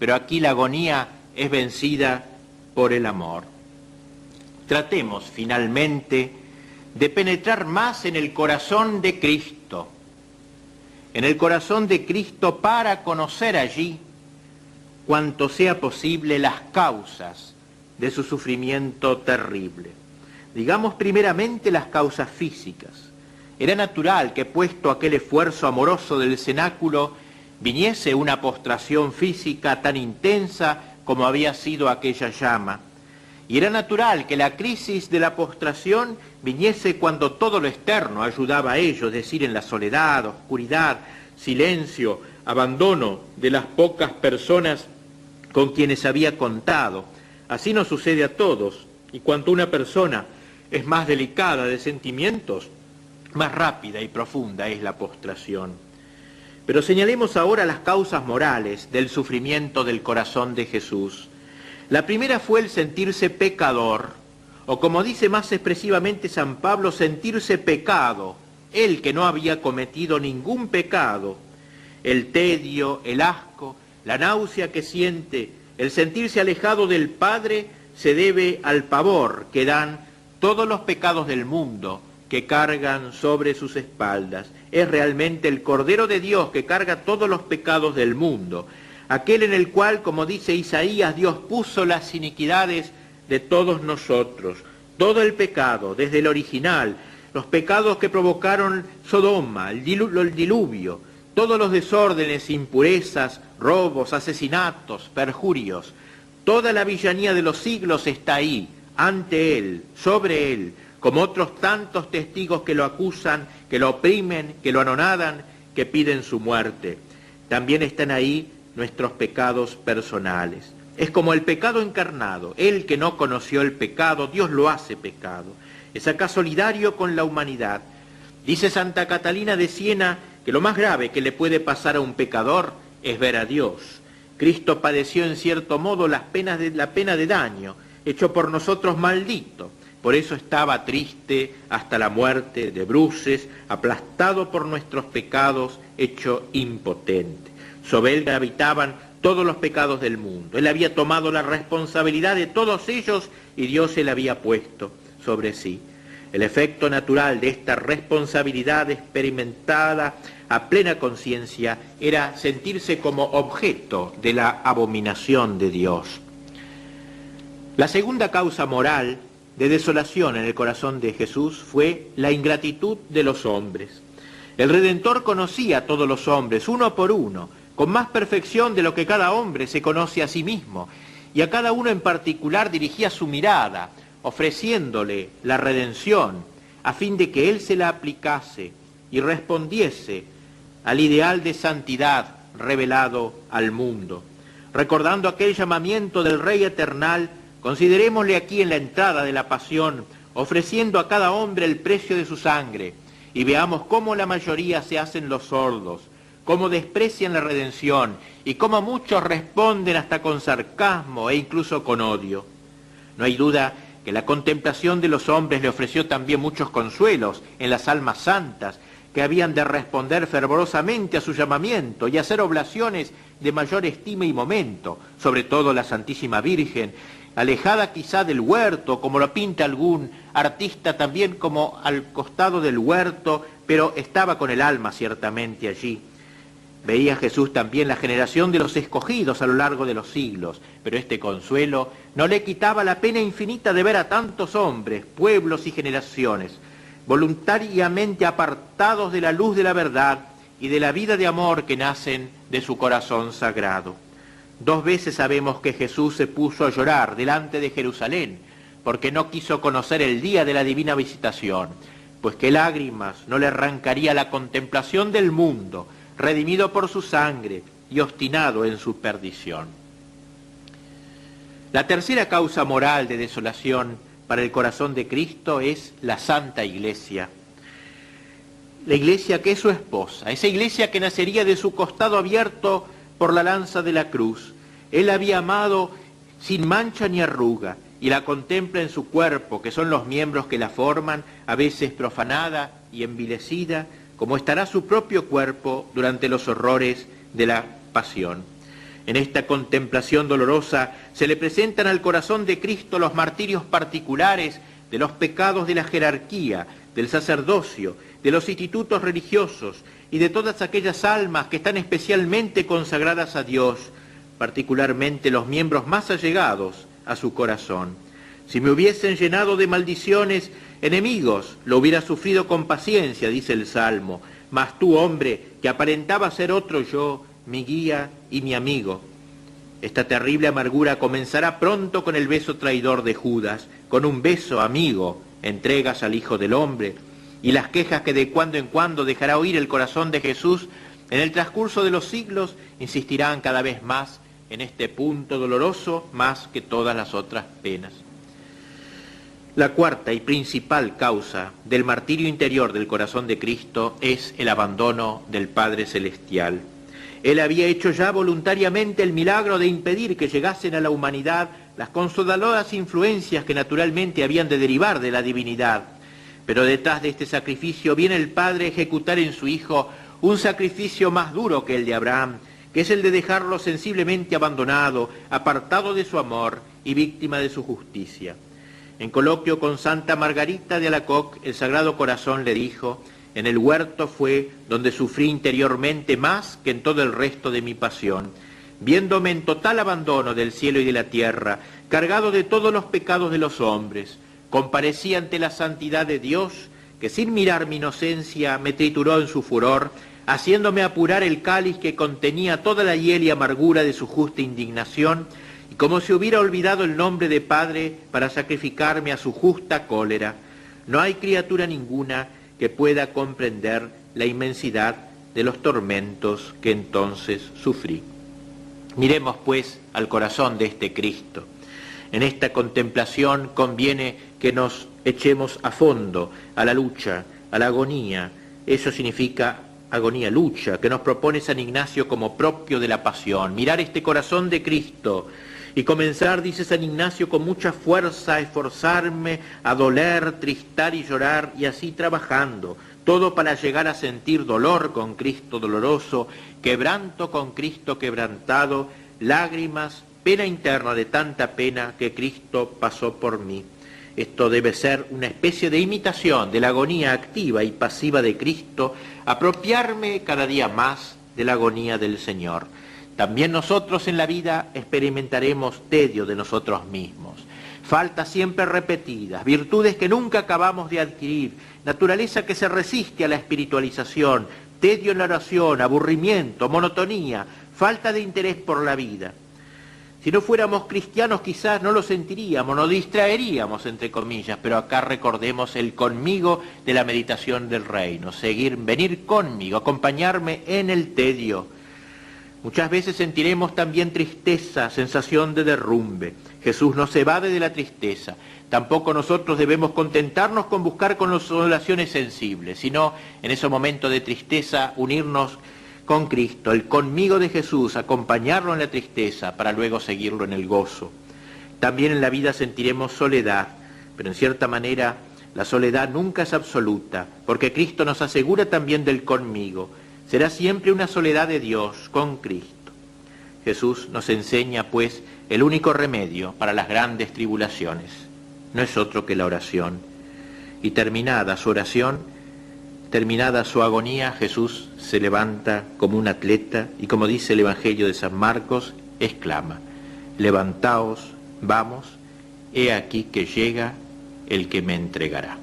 pero aquí la agonía es vencida por el amor. Tratemos finalmente de penetrar más en el corazón de Cristo, para conocer allí, cuanto sea posible, las causas de su sufrimiento terrible. Digamos primeramente las causas físicas. Era natural que, puesto aquel esfuerzo amoroso del cenáculo, viniese una postración física tan intensa como había sido aquella llama. Y era natural que la crisis de la postración viniese cuando todo lo externo ayudaba a ello, es decir, en la soledad, oscuridad, silencio, abandono de las pocas personas con quienes había contado. Así nos sucede a todos, y cuanto una persona es más delicada de sentimientos, más rápida y profunda es la postración. Pero señalemos ahora las causas morales del sufrimiento del corazón de Jesús. La primera fue el sentirse pecador, o como dice más expresivamente San Pablo, sentirse pecado, él que no había cometido ningún pecado. El tedio, el asco, la náusea que siente, el sentirse alejado del Padre, se debe al pavor que dan todos los pecados del mundo que cargan sobre sus espaldas. Es realmente el Cordero de Dios que carga todos los pecados del mundo, aquel en el cual, como dice Isaías, Dios puso las iniquidades de todos nosotros, todo el pecado, desde el original, los pecados que provocaron Sodoma, el diluvio, todos los desórdenes, impurezas, robos, asesinatos, perjurios, toda la villanía de los siglos está ahí, ante él, sobre él, como otros tantos testigos que lo acusan, que lo oprimen, que lo anonadan, que piden su muerte. También están ahí nuestros pecados personales. Es como el pecado encarnado. Él que no conoció el pecado, Dios lo hace pecado. Es acá solidario con la humanidad. Dice Santa Catalina de Siena que lo más grave que le puede pasar a un pecador es ver a Dios. Cristo padeció en cierto modo la pena de daño, hecho por nosotros maldito. Por eso estaba triste hasta la muerte, de bruces, aplastado por nuestros pecados, hecho impotente. Sobre él gravitaban todos los pecados del mundo. Él había tomado la responsabilidad de todos ellos y Dios se la había puesto sobre sí. El efecto natural de esta responsabilidad experimentada a plena conciencia era sentirse como objeto de la abominación de Dios. La segunda causa moral de desolación en el corazón de Jesús fue la ingratitud de los hombres. El Redentor conocía a todos los hombres, uno por uno, con más perfección de lo que cada hombre se conoce a sí mismo, y a cada uno en particular dirigía su mirada, ofreciéndole la redención, a fin de que él se la aplicase y respondiese al ideal de santidad revelado al mundo. Recordando aquel llamamiento del Rey Eternal, considerémosle aquí en la entrada de la pasión, ofreciendo a cada hombre el precio de su sangre, y veamos cómo la mayoría se hacen los sordos, cómo desprecian la redención, y cómo muchos responden hasta con sarcasmo e incluso con odio. No hay duda que la contemplación de los hombres le ofreció también muchos consuelos en las almas santas, que habían de responder fervorosamente a su llamamiento y hacer oblaciones de mayor estima y momento, sobre todo la Santísima Virgen, alejada quizá del huerto, como lo pinta algún artista también como al costado del huerto, pero estaba con el alma ciertamente allí. Veía Jesús también la generación de los escogidos a lo largo de los siglos, pero este consuelo no le quitaba la pena infinita de ver a tantos hombres, pueblos y generaciones, voluntariamente apartados de la luz de la verdad y de la vida de amor que nacen de su corazón sagrado. 2 veces sabemos que Jesús se puso a llorar delante de Jerusalén, porque no quiso conocer el día de la divina visitación, pues que lágrimas no le arrancaría la contemplación del mundo, redimido por su sangre y obstinado en su perdición. La tercera causa moral de desolación para el corazón de Cristo es la Santa Iglesia. La Iglesia que es su esposa, esa Iglesia que nacería de su costado abierto por la lanza de la cruz. Él había amado sin mancha ni arruga y la contempla en su cuerpo, que son los miembros que la forman, a veces profanada y envilecida, como estará su propio cuerpo durante los horrores de la pasión. En esta contemplación dolorosa se le presentan al corazón de Cristo los martirios particulares de los pecados de la jerarquía, del sacerdocio, de los institutos religiosos y de todas aquellas almas que están especialmente consagradas a Dios, particularmente los miembros más allegados a su corazón. Si me hubiesen llenado de maldiciones, enemigos, lo hubiera sufrido con paciencia, dice el Salmo, mas tú, hombre, que aparentaba ser otro yo, mi guía y mi amigo. Esta terrible amargura comenzará pronto con el beso traidor de Judas, con un beso amigo, entregas al Hijo del Hombre, y las quejas que de cuando en cuando dejará oír el corazón de Jesús en el transcurso de los siglos insistirán cada vez más en este punto doloroso más que todas las otras penas. La cuarta y principal causa del martirio interior del corazón de Cristo es el abandono del Padre Celestial. Él había hecho ya voluntariamente el milagro de impedir que llegasen a la humanidad las consoladoras influencias que naturalmente habían de derivar de la divinidad. Pero detrás de este sacrificio viene el Padre a ejecutar en su Hijo un sacrificio más duro que el de Abraham, que es el de dejarlo sensiblemente abandonado, apartado de su amor y víctima de su justicia. En coloquio con Santa Margarita de Alacoque, el Sagrado Corazón le dijo: en el huerto fue donde sufrí interiormente más que en todo el resto de mi pasión, viéndome en total abandono del cielo y de la tierra, cargado de todos los pecados de los hombres. Comparecí ante la santidad de Dios, que sin mirar mi inocencia me trituró en su furor, haciéndome apurar el cáliz que contenía toda la hiel y amargura de su justa indignación, y como si hubiera olvidado el nombre de Padre para sacrificarme a su justa cólera. No hay criatura ninguna que pueda comprender la inmensidad de los tormentos que entonces sufrí. Miremos pues al corazón de este Cristo. En esta contemplación conviene que nos echemos a fondo a la lucha, a la agonía. Eso significa agonía, lucha, que nos propone San Ignacio como propio de la pasión. Mirar este corazón de Cristo y comenzar, dice San Ignacio, con mucha fuerza a esforzarme, a doler, tristar y llorar, y así trabajando, todo para llegar a sentir dolor con Cristo doloroso, quebranto con Cristo quebrantado, lágrimas, pena interna de tanta pena que Cristo pasó por mí. Esto debe ser una especie de imitación de la agonía activa y pasiva de Cristo, apropiarme cada día más de la agonía del Señor. También nosotros en la vida experimentaremos tedio de nosotros mismos, faltas siempre repetidas, virtudes que nunca acabamos de adquirir, naturaleza que se resiste a la espiritualización, tedio en la oración, aburrimiento, monotonía, falta de interés por la vida. Si no fuéramos cristianos quizás no lo sentiríamos, nos distraeríamos entre comillas, pero acá recordemos el conmigo de la meditación del reino, venir conmigo, acompañarme en el tedio. Muchas veces sentiremos también tristeza, sensación de derrumbe. Jesús nos evade de la tristeza. Tampoco nosotros debemos contentarnos con buscar consolaciones sensibles, sino en ese momento de tristeza unirnos con Cristo, el conmigo de Jesús, acompañarlo en la tristeza para luego seguirlo en el gozo. También en la vida sentiremos soledad, pero en cierta manera la soledad nunca es absoluta, porque Cristo nos asegura también del conmigo. Será siempre una soledad de Dios con Cristo. Jesús nos enseña, pues, el único remedio para las grandes tribulaciones. No es otro que la oración. Y terminada su oración, terminada su agonía, Jesús se levanta como un atleta y, como dice el Evangelio de San Marcos, exclama: levantaos, vamos, he aquí que llega el que me entregará.